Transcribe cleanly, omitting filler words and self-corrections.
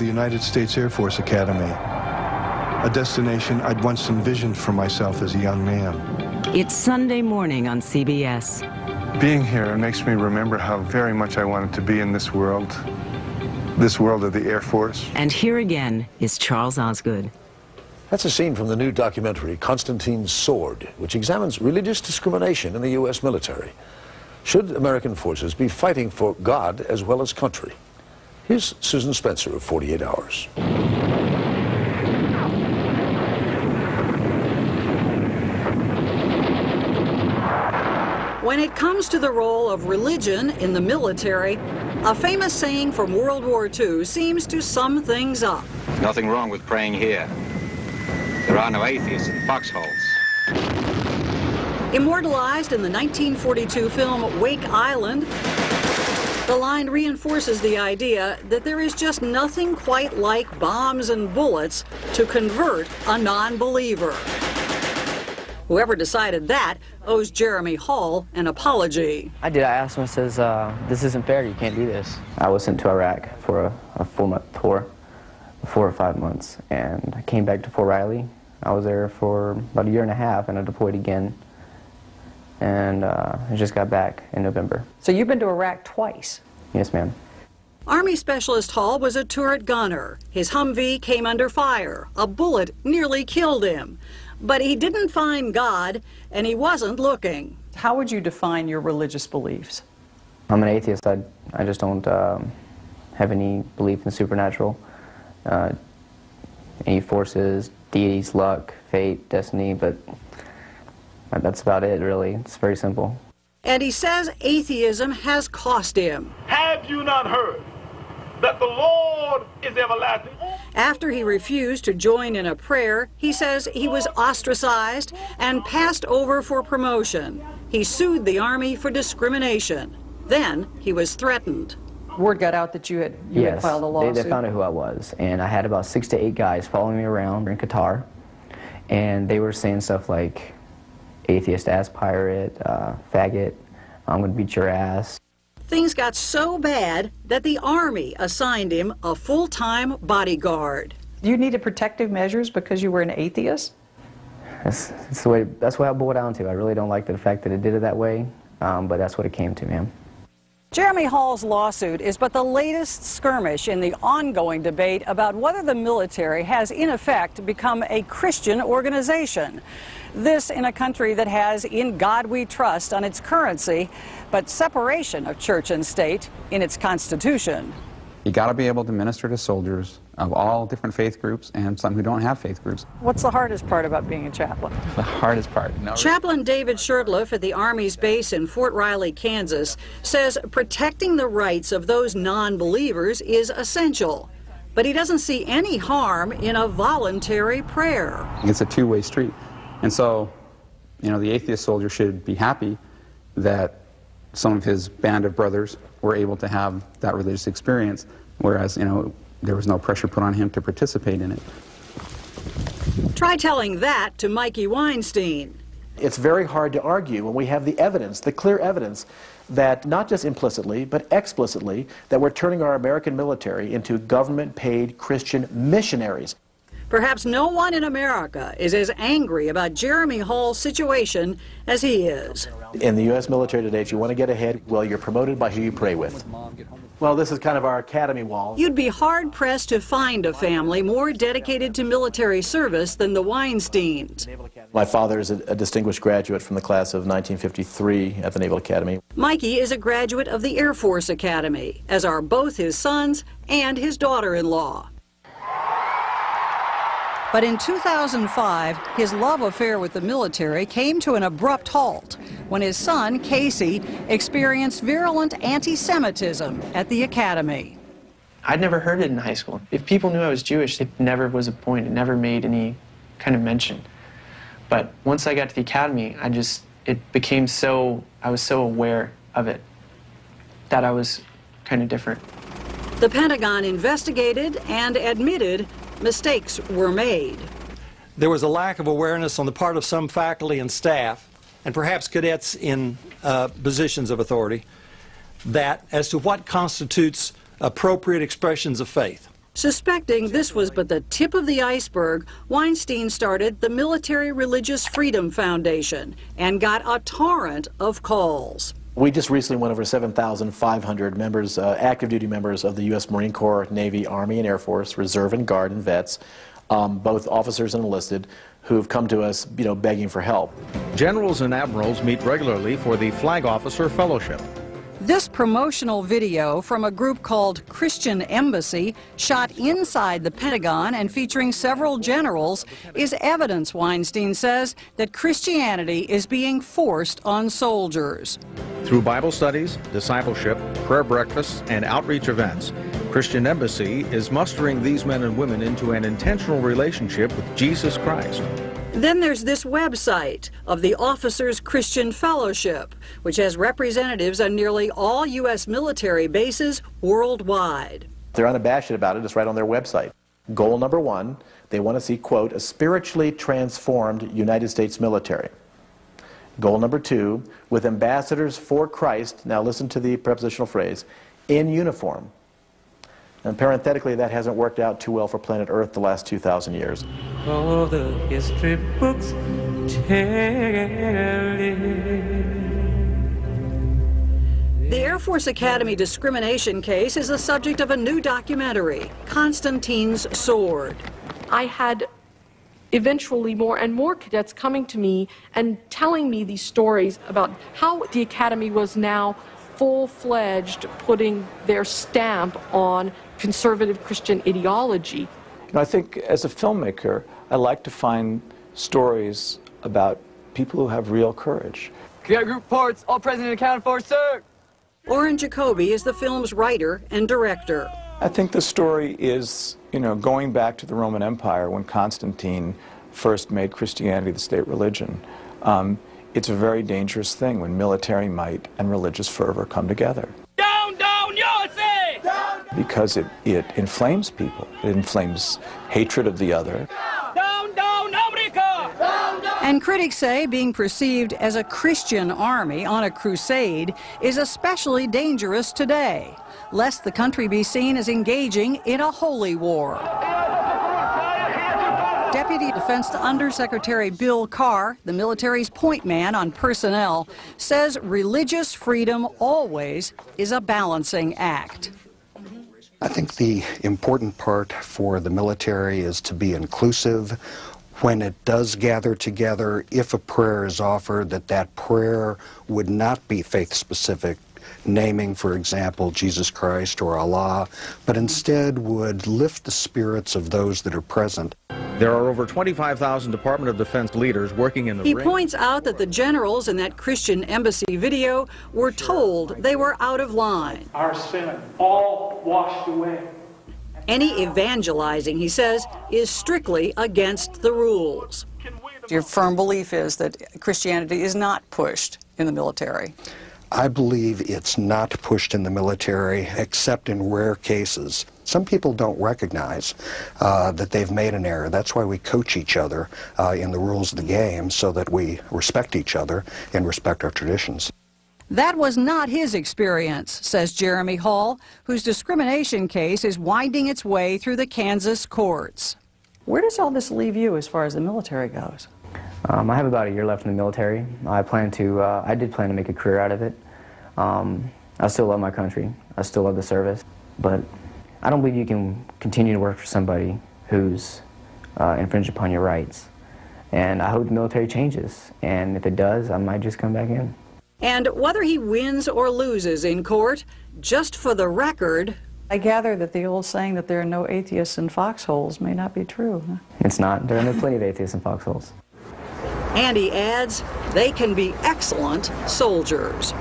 the United States Air Force Academy, a destination I'd once envisioned for myself as a young man. It's Sunday morning on CBS. Being here makes me remember how very much I wanted to be in this world of the Air Force. And here again is Charles Osgood. That's a scene from the new documentary, Constantine's Sword, which examines religious discrimination in the U.S. military. Should American forces be fighting for God as well as country? Here's Susan Spencer of 48 Hours. When it comes to the role of religion in the military, a famous saying from World War II seems to sum things up. Nothing wrong with praying here. There are no atheists in foxholes. Immortalized in the 1942 film Wake Island, the line reinforces the idea that there is just nothing quite like bombs and bullets to convert a non-believer. Whoever decided that owes Jeremy Hall an apology. I did. I asked him, I says, this isn't fair, you can't do this. I was sent to Iraq for a 4-month tour, 4 or 5 months, and I came back to Fort Riley. I was there for about 1.5 years, and I deployed again, and I just got back in November. So you've been to Iraq twice? Yes, ma'am. Army Specialist Hall was a turret gunner. His Humvee came under fire. A bullet nearly killed him. But he didn't find God, and he wasn't looking. How would you define your religious beliefs? I'm an atheist. I just don't have any belief in the supernatural. Any forces, deities, luck, fate, destiny, but that's about it, really. It's very simple. And he says atheism has cost him. Have you not heard that the Lord is everlasting? After he refused to join in a prayer, he says he was ostracized and passed over for promotion. He sued the Army for discrimination. Then he was threatened. Word got out that you had filed a lawsuit. They found out who I was, and I had about 6 to 8 guys following me around in Qatar, and they were saying stuff like, atheist ass pirate, faggot, I'm gonna beat your ass. Things got so bad that the Army assigned him a full-time bodyguard. You needed protective measures because you were an atheist? That's what I boiled down to. I really don't like the fact that it did it that way, but that's what it came to, ma'am. Jeremy Hall's lawsuit is but the latest skirmish in the ongoing debate about whether the military has, in effect, become a Christian organization. This in a country that has "In God We Trust" on its currency, but separation of church and state in its constitution. You got to be able to minister to soldiers of all different faith groups and some who don't have faith groups. What's the hardest part about being a chaplain? The hardest part. No. Chaplain David Shurtleff at the Army's base in Fort Riley, Kansas, says protecting the rights of those non-believers is essential. But he doesn't see any harm in a voluntary prayer. It's a two-way street. And so, you know, the atheist soldier should be happy that some of his band of brothers were able to have that religious experience, whereas, you know, there was no pressure put on him to participate in it. Try telling that to Mikey Weinstein. It's very hard to argue when we have the evidence, the clear evidence, that not just implicitly, but explicitly, that we're turning our American military into government-paid Christian missionaries. Perhaps no one in America is as angry about Jeremy Hall's situation as he is. In the U.S. military today, if you want to get ahead, well, you're promoted by who you pray with. Well, this is kind of our academy wall. You'd be hard-pressed to find a family more dedicated to military service than the Weinsteins. My father is a distinguished graduate from the class of 1953 at the Naval Academy. Mikey is a graduate of the Air Force Academy, as are both his sons and his daughter-in-law. But in 2005, his love affair with the military came to an abrupt halt when his son, Casey, experienced virulent anti-Semitism at the academy. I'd never heard it in high school. If people knew I was Jewish, it never was a point. It never made any kind of mention. But once I got to the academy, I was so aware of it that I was kind of different. The Pentagon investigated and admitted mistakes were made. There was a lack of awareness on the part of some faculty and staff, and perhaps cadets in positions of authority, that as to what constitutes appropriate expressions of faith. Suspecting this was but the tip of the iceberg, Weinstein started the Military Religious Freedom Foundation and got a torrent of calls. We just recently went over 7,500 members, active duty members of the U.S. Marine Corps, Navy, Army, and Air Force, Reserve and Guard, and vets, both officers and enlisted, who've come to us, begging for help. Generals and admirals meet regularly for the Flag Officer Fellowship. This promotional video from a group called Christian Embassy, shot inside the Pentagon and featuring several generals, is evidence, Weinstein says, that Christianity is being forced on soldiers. Through Bible studies, discipleship, prayer breakfasts, and outreach events, Christian Embassy is mustering these men and women into an intentional relationship with Jesus Christ. Then there's this website of the Officers Christian Fellowship, which has representatives on nearly all U.S. military bases worldwide. They're unabashed about it. It's right on their website. Goal number one, they want to see, quote, a spiritually transformed United States military. Goal number two, with ambassadors for Christ, now listen to the prepositional phrase, in uniform. And parenthetically, that hasn't worked out too well for planet Earth the last 2,000 years. All the history books tell it. The Air Force Academy discrimination case is the subject of a new documentary, Constantine's Sword. I had eventually more and more cadets coming to me and telling me these stories about how the Academy was now full-fledged putting their stamp on conservative Christian ideology. I think as a filmmaker, I like to find stories about people who have real courage. Cadet group reports, all present and accounted for, sir. Orrin Jacoby is the film's writer and director. I think the story is, going back to the Roman Empire when Constantine first made Christianity the state religion. It's a very dangerous thing when military might and religious fervor come together. Down, down, USA! Down, because it inflames people. It inflames hatred of the other. down, down, America! Down, down. And critics say being perceived as a Christian army on a crusade is especially dangerous today, lest the country be seen as engaging in a holy war. Deputy Defense Undersecretary Bill Carr, the military's point man on personnel, says religious freedom always is a balancing act. I think the important part for the military is to be inclusive. When it does gather together, if a prayer is offered, that prayer would not be faith-specific, naming, for example, Jesus Christ or Allah, but instead would lift the spirits of those that are present. There are over 25,000 Department of Defense leaders working in the He points out that the generals in that Christian Embassy video were told they were out of line. Our sin all washed away. Any evangelizing, he says, is strictly against the rules. Your firm belief is that Christianity is not pushed in the military. I believe it's not pushed in the military except in rare cases. Some people don't recognize that they've made an error. That's why we coach each other in the rules of the game, so that we respect each other and respect our traditions. That was not his experience, says Jeremy Hall, whose discrimination case is winding its way through the Kansas courts. Where does all this leave you as far as the military goes? I have about a year left in the military. I did plan to make a career out of it. I still love my country. I still love the service. But I don't believe you can continue to work for somebody who's infringed upon your rights. And I hope the military changes. And if it does, I might just come back in. And whether he wins or loses in court, just for the record, I gather that the old saying that there are no atheists in foxholes may not be true. Huh? It's not. There are plenty of atheists in foxholes. And he adds, they can be excellent soldiers.